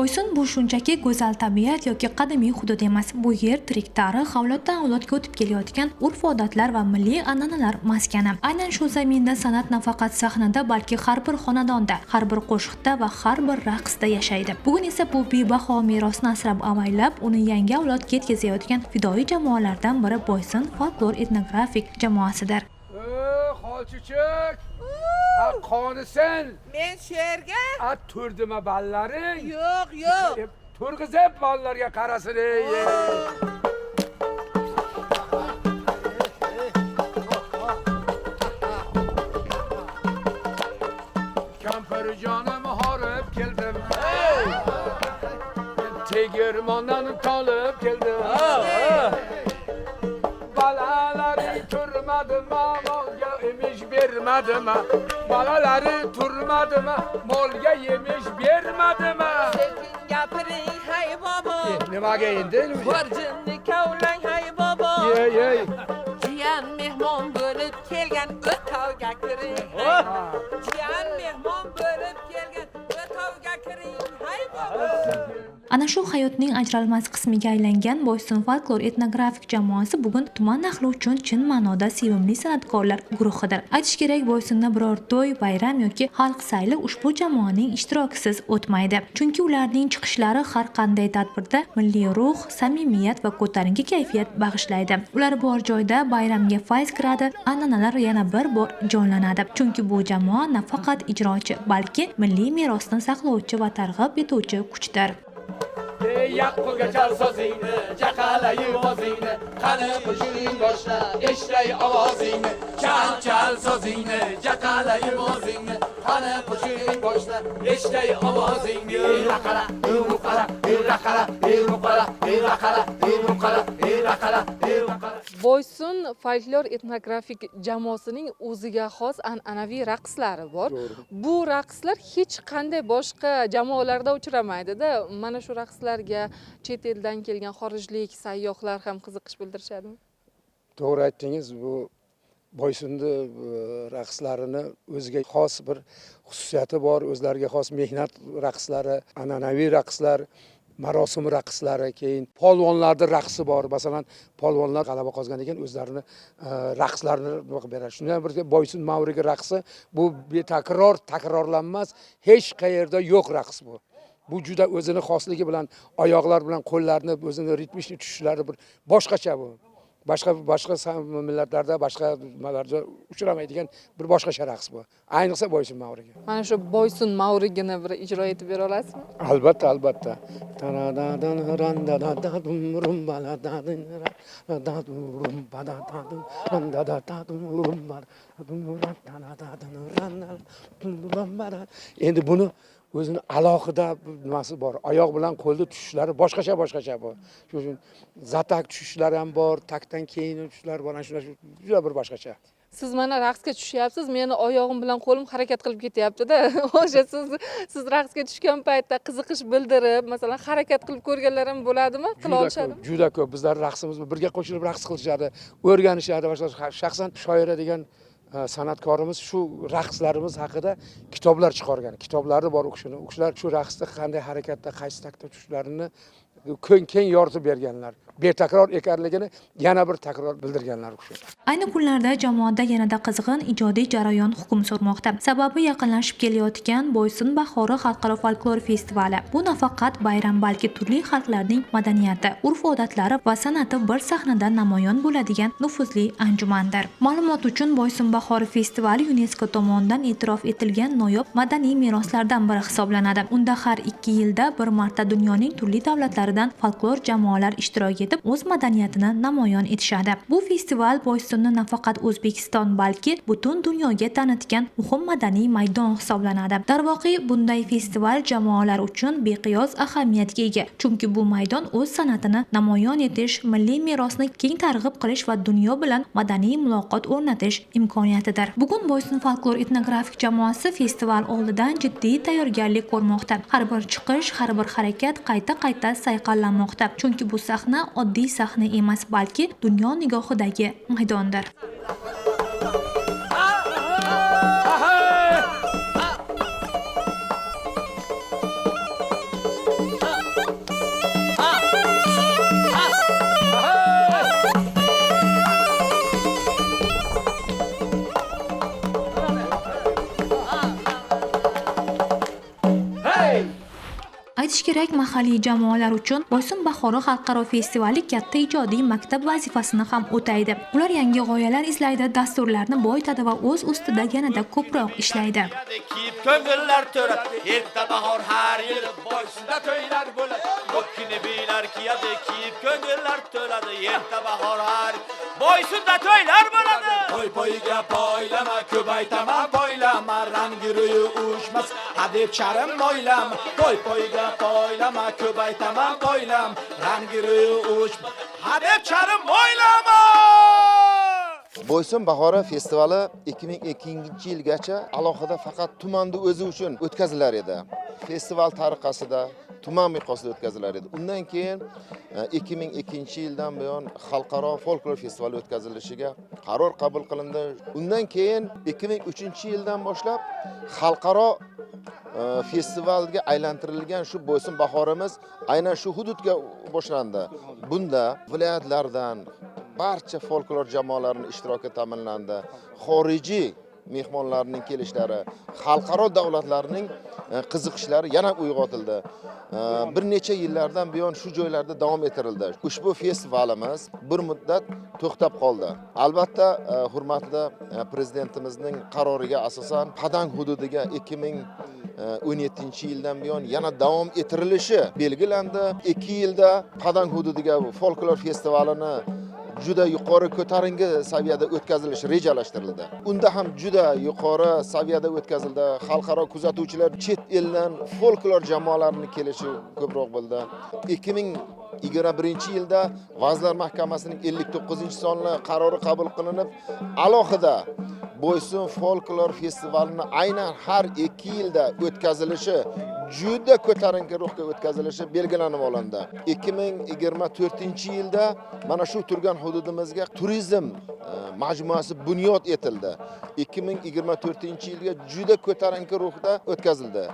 Boysun bu shunchaki go'zal tabiat yoki qadimiy hudud emas. Bu yer tirik tarix, avloddan avlodga o'tib kelayotgan urf-odatlar va milliy an'analar maskani. Aynan shu zaminda san'at nafaqat sahnada, balki har bir xonadonda, har bir qo'shiqda va har bir raqsda yashaydi. Bugun esa bu bebaho merosni asrab-avaylab, uni yangi avlodga yetkazayotgan fidoyi jamoalardan biri Boysun folklor etnografik jamoasidir. Holchichik! Qonisan! Men sherga? Turdima ballaring? Yo'q. Turg'izib ballarga qarasin. Kampirjonim horib keldim. Tegirmondan tolib keldim. Balalari turmadimi, molga emish bermadimi? Balalari turmadimi, molga yemish bermadimi? Sekin gapiring hay bobo. Nimaga endi? Xurjinni kavlang hay bobo. Yey. Jiyan mehmon bo'lib kelgan o'tovga kiring. Jiyan mehmon bo'lib kelgan o'tovga kiring hay bobo. Ana shu hayotning ajralmas qismiga aylangan Boysun folklor etnografik jamoasi bugun tuman ahli uchun chin ma'noda sevimli san'atkorlar guruhidir. Aytish kerak, Boysunda biror to'y, bayram yoki xalq sayli ushbu jamoaning ishtirokisiz o'tmaydi. Chunki ularning chiqishlari har qanday tadbirda milliy ruh, samimiyat va ko'tarinki kayfiyat bag'ishlaydi. Ular bor joyda bayramga fayz kiradi, an'analar yana bir bor jonlanadi. Chunki bu jamoa nafaqat ijrochi, balki milliy merosni saqlovchi va targ'ib etuvchi kuchdir. Yaqquga chal sozingni, chaqalay ovozingni, qani qo'shining boshla, eshlay ovozingni. Chal sozingni, chaqalay ovozingni, qani qo'shining boshla, eshlay ovozingni. Raqala, raqala, raqala, raqala, raqala, raqala, raqala, raqala. Boysun folklor etnografik jamoasining o'ziga xos an'anaviy raqslari bor. Bu raqslar hech qanday boshqa jamoalarda uchramaydi-da. Mana shu raqslarga chet eldan kelgan xorijlik sayyohlar ham qiziqish bildirishadimi? To'g'ri aytdingiz, bu Boysunni raqslarini o'ziga xos bir xususiyati bor, o'zlariga xos mehnat raqslari, an'anaviy raqslar, marosim raqslari, keyin polvonlarning raqsi bor. Masalan, polvonlar g'alaba qozongan ekan, o'zlarini raqslarini beradi. Shundan bir Boysun Mavriga raqsi bu takrorlanmas, hech qayerda yo'q raqs bu. Bu juda o'zini xosligi bilan, oyoqlar bilan qo'llarni o'zini ritmik tushishlari bir boshqacha bu. Boshqa millatlarda, boshqa nimalarda uchramaydigan bir boshqacha raqs bu. Ayniqsa Boysun Mavriga. Mana shu Boysun Mavrigini bir ijro etib bera olasizmi? Albatta. Endi buni o'zini alohida nimasi bor. Oyoq bilan qo'lni tushishlari boshqacha bu. Shuning uchun zatak tushishlari ham bor, takdan keyin tushishlar bor. Shular juda bir boshqacha. Siz mana raqsga tushyapsiz, meni oyog'im bilan qo'lim harakat qilib ketyapti-da. O'sha siz raqsga tushgan paytda qiziqish bildirib, masalan, harakat qilib ko'rganlar ham bo'ladimi? Qila olishadimi? Juda ko'p. Bizlar raqsimiz birga qo'shilib raqs qilishadi, o'rganishadi. Shaxsan Shoira degan san'atkorimiz shu raqslarimiz haqida kitoblar chiqargan. Kitoblari bor o'qishini. O'qishlar shu raqsda qanday harakatda, qaysi takda tushishlarini keng yoritib berganlar. Betakror ekanligini yana bir takror bildirganlar o'sha. Ayni kunlarda jamoada yanada qizg'in ijodiy jarayon hukm surmoqda. Sababi yaqinlashib kelayotgan Boysun bahori xalqaro folklor festivali. Bu nafaqat bayram, balki turli xalqlarning madaniyati, urf-odatlari va san'ati bir sahnada namoyon bo'ladigan nufuzli anjumandir. Ma'lumot uchun, Boysun bahori festivali UNESCO tomonidan e'tirof etilgan noyob madaniy meroslardan biri hisoblanadi. Unda har 2 yilda bir marta dunyoning turli davlatlaridan folklor jamoalar ishtirok etib, o'z madaniyatini namoyon etishadi. Bu festival Boysunni nafaqat O'zbekiston, balki butun dunyoga tanitgan muhim madaniy maydon hisoblanadi. Darvoqe, bunday festival jamoalar uchun beqiyos ahamiyatga ega. Chunki bu maydon o'z san'atini namoyon etish, milliy merosni keng targ'ib qilish va dunyo bilan madaniy muloqot o'rnatish imkoniyatidir. Bugun Boysun folklor etnografik jamoasi festival oldidan jiddiy tayyorgarlik ko'rmoqda. Har bir chiqish, har bir harakat qayta sayqallanmoqda. Chunki bu sahna oddiy sahna emas, balki dunyo nigohidagi maydondir. Aytish kerak, mahalliy jamoalar uchun Boysun bahori xalqaro festivali katta ijodiy maktab vazifasini ham o'taydi. Ular yangi g'oyalar izlaydi, dasturlarni boyitadi va o'z ustida yanada ko'proq ishlaydi. Kiyib ko'ngillar to'ladi, erta bahor har yil Boysunda to'ylar bo'ladi. Ko'kkini biylar kiyadi, kiyib ko'ngillar to'ladi, erta bahor har Boysunda to'ylar bo'ladi. To'y poyiga poylama, ko'paytaman poylama, rangi ro'yi ushmas, hadeb charim moylama. To'y poyiga poylama, ko'paytaman poylam, rangi ro'yi ushmas, hadeb charim moylama. Boysun bahori festivali 2002-yilgacha alohida faqat tumanda o'zi uchun o'tkazilar edi. Festival tariqasida tuman miqyosida o'tkazilar edi. Undan keyin 2002-yildan buyon xalqaro folklor festivali o'tkazilishiga qaror qabul qilindi. Undan keyin 2003-yildan boshlab xalqaro festivalga aylantirilgan shu Boysun bahorimiz aynan shu hududga boshlandi. Bunda viloyatlardan barcha folklor jamoalarining ishtiroki ta'minlandi. Xorijiy mehmonlarning kelishlari, xalqaro davlatlarning qiziqishlari yana uyg'otildi. Bir necha yillardan buyon shu joylarda davom ettirildi. Ushbu festivalimiz bir muddat to'xtab qoldi. Albatta, hurmatli prezidentimizning qaroriga asosan Padang hududiga 2017-yildan buyon yana davom ettirilishi belgilandi. 2 yilda Padang hududiga folklor festivalini juda yuqori ko'tarinki saviyada o'tkazilishi rejalashtirildi. Unda ham juda yuqori saviyada o'tkazildi. Xalqaro kuzatuvchilar chet eldan folklor jamoalarining kelishi ko'proq bo'ldi. 2021-yilda Vazirlar Mahkamasining 59-sonli qarori qabul qilinib, alohida Boysun folklor festivalini aynan har 2 yilda o'tkazilishi juda ko'tarinki ruhga o'tkazilishi belgilanib olindi. 2024-yilda mana shu turgan hududimizga turizm majmuasi bunyod etildi. 2024-yilga juda ko'tarinki ruhda o'tkazildi.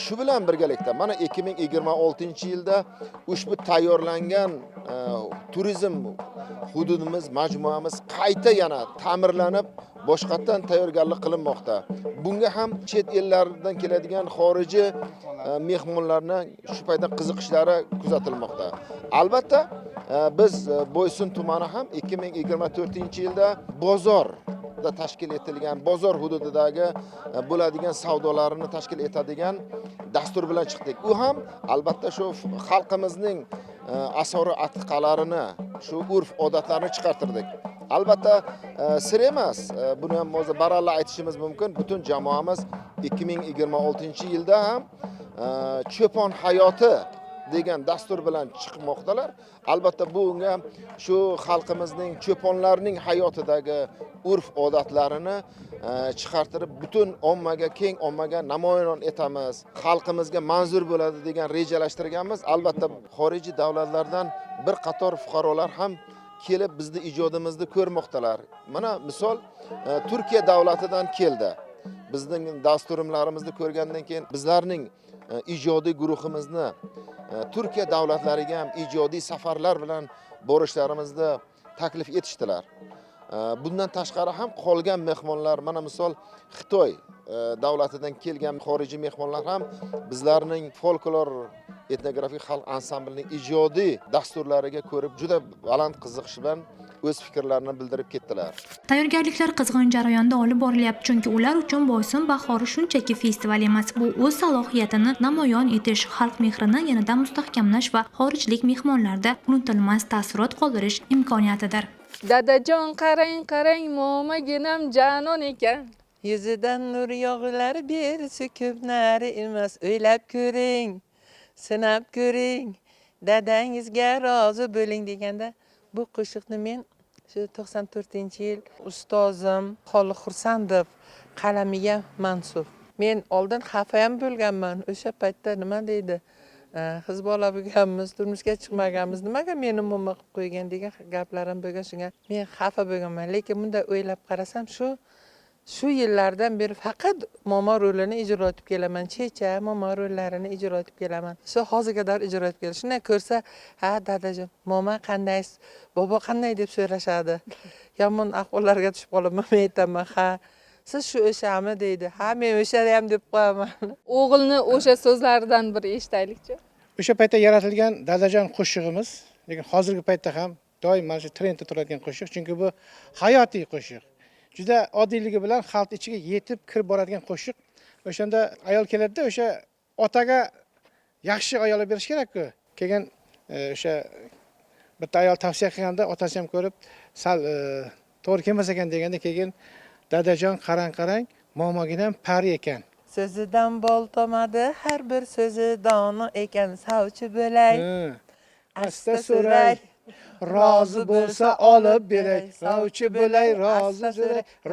Shu bilan birgalikda mana 2026-yilda ushbu tayyorlangan turizm hududimiz, majmuamiz qayta yana ta'mirlanib, boshqatdan tayyorgarlik qilinmoqda. Bunga ham chet ellardan keladigan xorijiy mehmonlarning shu paytda qiziqishlari kuzatilmoqda. Albatta, biz Boysun tumani ham 2024-yilda bozorda tashkil etilgan, bozor hududidagi bo'ladigan savdolarni tashkil etadigan dastur bilan chiqdik. U ham albatta shu xalqimizning asori atiqalarini, shu urf odatlarini chiqartirdik. Albatta, sir emas, buni ham hozir baralla aytishimiz mumkin. Butun jamoamiz 2026-yilda ham cho'pon hayoti degan dastur bilan chiqmoqdalar. Albatta, bunga shu xalqimizning, cho'ponlarning hayotidagi urf odatlarini chiqartirib, butun ommaga, keng ommaga namoyon etamiz. Xalqimizga manzur bo'ladi degan rejalashtirganmiz. Albatta, xorijiy davlatlardan bir qator fuqarolar ham kelib bizni ijodimizni ko'rmoqdalar. Mana misol Turkiya davlatidan keldi. Bizning dasturlarimizni ko'rgandan keyin bizlarning ijodiy guruhimizni Turkiya davlatlariga ham ijodiy safarlar bilan borishlarimizni taklif etishdilar. Bundan tashqari ham qolgan mehmonlar, mana misol Xitoy davlatidan kelgan xorijiy mehmonlar ham bizlarning folklor etnografik xalq ansamblining ijodiy dasturlariga ko'rib juda baland qiziqish bilan o'z fikrlarini bildirib ketdilar. Tayyorgarliklar qizg'in jarayonda olib borilyapti, chunki ular uchun Boysun bahori shunchaki festival emas, bu o'z salohiyatini namoyon etish, xalq mehrini yanada mustahkamlash va xorijlik mehmonlarda unutilmas taassurot qoldirish imkoniyatidir. Dadajon qarang, qarang, mo'maginam janon ekan. Yuzidan nur yog'lar berisi ko'p nari emas, o'ylab ko'ring, sinab ko'ring, dadangizga rozi bo'ling deganda bu qo'shiqni men shu 94-yil ustozim Xoliq Xursandov qalamiga mansub. Men oldin xafa ham bo'lganman. O'sha paytda nima deydi? Qiz bola bo'lganmiz, turmushga chiqmaganmiz, nimaga meni mo'ma qilib qo'ygan degan gaplarim bo'lgan. Shunga men xafa bo'lganman. Lekin bunda o'ylab qarasam, shu yillardan beri faqat mo'ma rolini ijro etib kelaman. Checha mo'ma rollarini ijro etib kelaman. Shu hozirga qadar ijro etib kelaman. Shunday ko'rsa, ha dadajon, mo'ma qandaysiz? Bobo qanday deb so'rashadi. Yomon ahvollarga tushib qolaman, men aytaman, ha. siz shu o'shami deydi. Ha, men o'sha ham deb qo'yaman. O'g'ilni o'sha so'zlaridan bir eshitaylikchi. O'sha paytda yaratilgan Dadajon qo'shig'imiz, lekin hozirgi paytda ham doim mana shu trendda turadigan qo'shiq, chunki bu hayotiy qo'shiq. Juda oddiyligi bilan xalq ichiga yetib kirib boradigan qo'shiq. O'shanda ayol keladi-da, o'sha otaga yaxshi ayol berish kerak-ku. Keyin o'sha bitta ayol tavsiya qilganda otasi ham ko'rib, sal to'g'ri kelmas ekan deganda keyin Dadajon qarang, momoginam pari ekan. So'zidan bol tomadi, har bir so'zi dono ekan, savchi bo'lay. Asta so'ray, rozi bo'lsa olib beray, savchi bo'lay,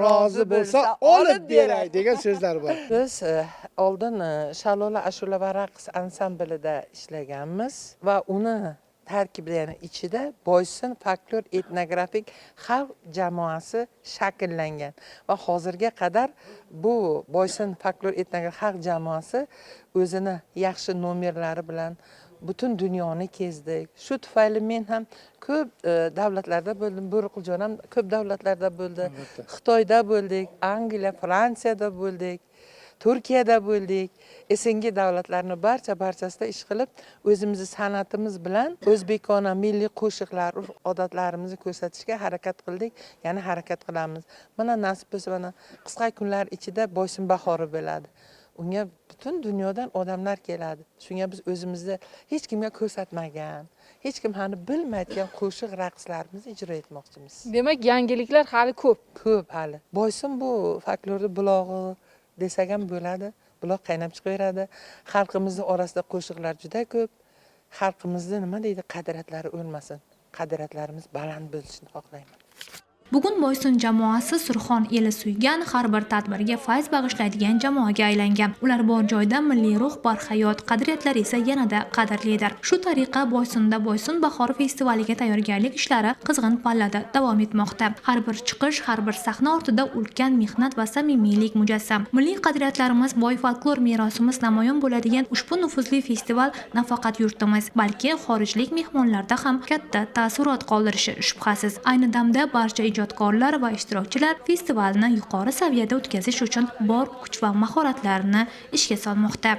rozi bo'lsa olib beray degan so'zlar bor. Biz oldin Shalola ashula va raqs ansamblida ishlaganmiz va uni tarkibida, ya'ni ichida Boysun folklor etnografik xalq jamoasi shakllangan va hozirga qadar bu Boysun folklor etnografik xalq jamoasi o'zini yaxshi nomerlari bilan butun dunyoni kezdik. Shu tufayli men ham ko'p davlatlarda bo'ldim. Bo'riquljon ham ko'p davlatlarda bo'ldi. Xitoyda bo'ldik, Angliya, Fransiyada bo'ldik. Turkiyada bo'ldik. Esengi davlatlarni barchasida ish qilib, o'zimizni san'atimiz bilan o'zbekona milliy qo'shiqlar, odatlarimizni ko'rsatishga harakat qildik, ya'ni harakat qilamiz. Mana nasib bo'lsa, mana qisqa kunlar ichida Boysun bahori bo'ladi. Unga butun dunyodan odamlar keladi. Shunga biz o'zimizni hech kimga ko'rsatmagan, hech kim hani bilmaydigan qo'shiq raqslarimizni ijro etmoqchimiz. Demak, yangiliklar hali ko'p. Ko'p hali. Boysun bu folklorda bulog'i desak ham bo'ladi. Buloq qaynab chiqaveradi. Xalqimizning orasida qo'shiqlar juda ko'p. Xalqimizda nima deydi, qadriyatlari o'lmasin. Qadriyatlarimiz baland bo'lishini xohlayman. Bugun Boysun jamoasi Surxon eli suygan har bir tadbirga fayz bag'ishlaydigan jamoaga aylangan. Ular bor joyda milliy ruh, barhayot, qadriyatlari esa yanada qadrlidir. Shu tariqa Boysunda Boysun bahori festivaliga tayyorgarlik ishlari qizg'in pallada davom etmoqda. Har bir chiqish, har bir sahna ortida ulkan mehnat va samimiylik mujassam. Milliy qadriyatlarimiz, boy folklor merosimiz namoyon bo'ladigan ushbu nufuzli festival nafaqat yurtimiz, balki xorijlik mehmonlarda ham katta taassurot qoldirishi shubhasiz. Ayni damda barcha ijodkorlar va ishtirokchilar festivalni yuqori saviyada o'tkazish uchun bor kuch va mahoratlarini ishga solmoqda.